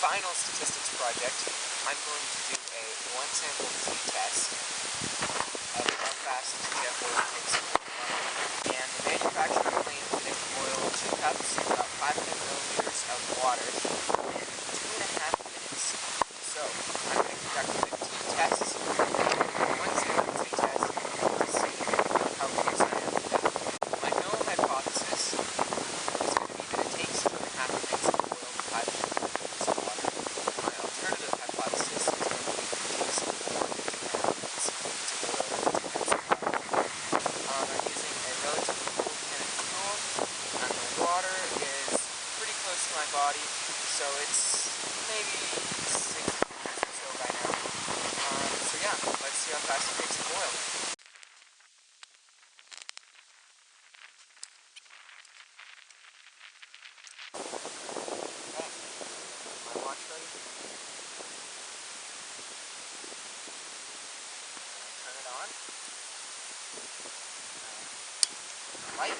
final statistics project, I'm going to do a one-sample t-test of how fast jet boil takes to boil. And the manufacturer claims that it can boil 2 cups, about 500 milliliters of water in 2.5 minutes. So, I'm going to conduct the t-test, one sample t-test, to see how close I am to that. My null hypothesis is going to be that it takes 2.5 minutes to boil 500 milliliters of water. My alternative hypothesis is going to be that it takes more than 2.5 minutes to boil 2 cups of water. I'm using a relatively cold pan of fuel, and the water is pretty close to my body, so it's maybe 60 degrees or so by now. So yeah, let's see how fast it takes to boil. Okay, my watch ready? Turn it on. Light.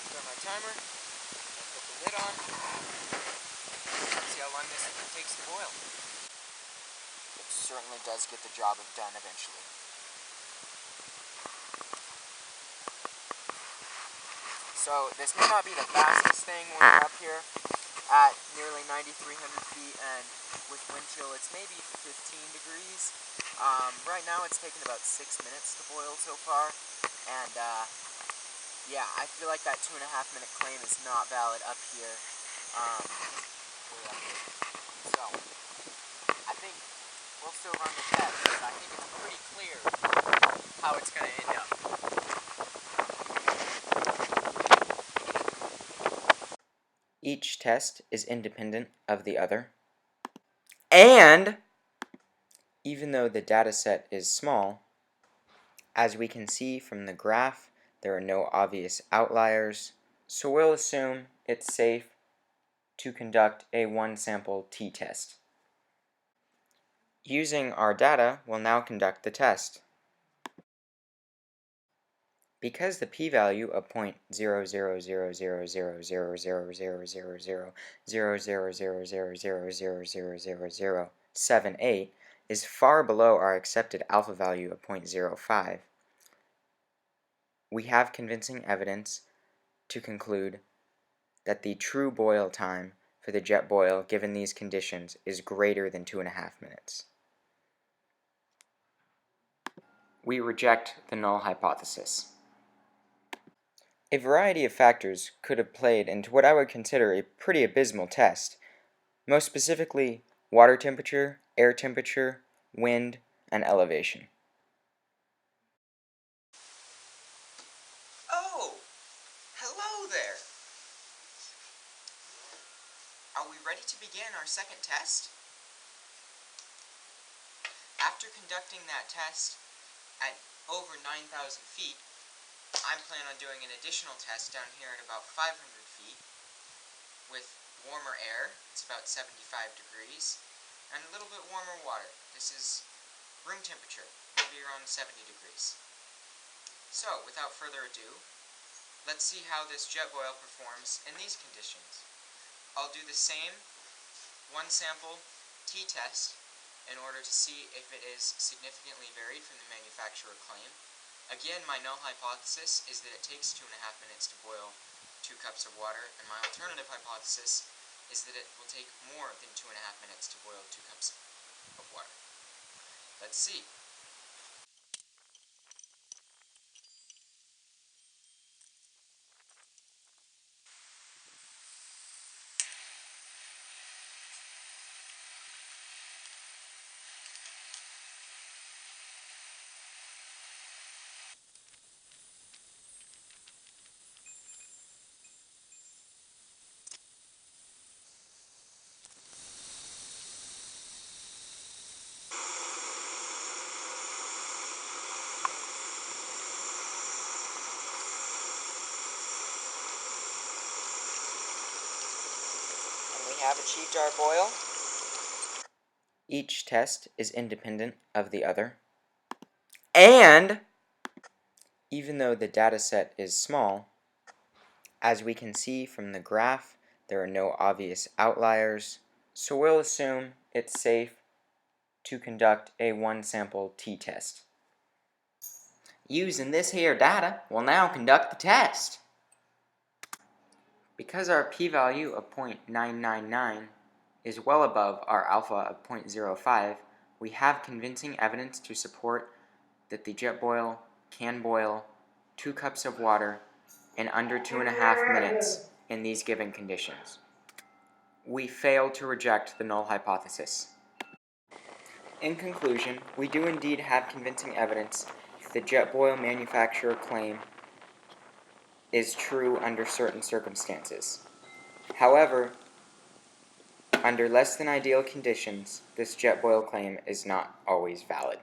Start my timer. And put the lid on. See how long this takes to boil. It certainly does get the job done eventually. So this may not be the fastest thing when we're up here at nearly 9,300 feet, and with wind chill it's maybe 15 degrees. Right now it's taken about 6 minutes to boil so far, and yeah, I feel like that 2.5 minute claim is not valid up here. So, I think we'll still run the test, because I think it's pretty clear how it's going to end up. Each test is independent of the other. And even though the data set is small, as we can see from the graph, there are no obvious outliers, so we'll assume it's safe to conduct a one-sample t-test. Using our data, we'll now conduct the test. Because the p-value of 0.0000000000000000078 is far below our accepted alpha value of 0.05, we have convincing evidence to conclude that the true boil time for the jet boil given these conditions is greater than 2.5 minutes. We reject the null hypothesis. A variety of factors could have played into what I would consider a pretty abysmal test, most specifically water temperature, air temperature, wind, and elevation. Oh, hello there! Are we ready to begin our second test? After conducting that test at over 9,000 feet, I plan on doing an additional test down here at about 500 feet with warmer air, it's about 75 degrees, and a little bit warmer water. This is room temperature, maybe around 70 degrees. So, without further ado, let's see how this jet boil performs in these conditions. I'll do the same one sample t-test in order to see if it is significantly varied from the manufacturer claim. Again, my null hypothesis is that it takes 2.5 minutes to boil 2 cups of water, and my alternative hypothesis is that it will take more than 2.5 minutes to boil 2 cups of water. Let's see. We have achieved our boil. Each test is independent of the other. And even though the data set is small, as we can see from the graph, there are no obvious outliers, so we'll assume it's safe to conduct a one-sample t-test. Using this here data, we'll now conduct the test. Because our p-value of 0.999 is well above our alpha of 0.05, we have convincing evidence to support that the jet boil can boil 2 cups of water in under 2.5 minutes in these given conditions. We fail to reject the null hypothesis. In conclusion, we do indeed have convincing evidence that the jet boil manufacturer claim is true under certain circumstances. However, under less than ideal conditions, this jet boil claim is not always valid.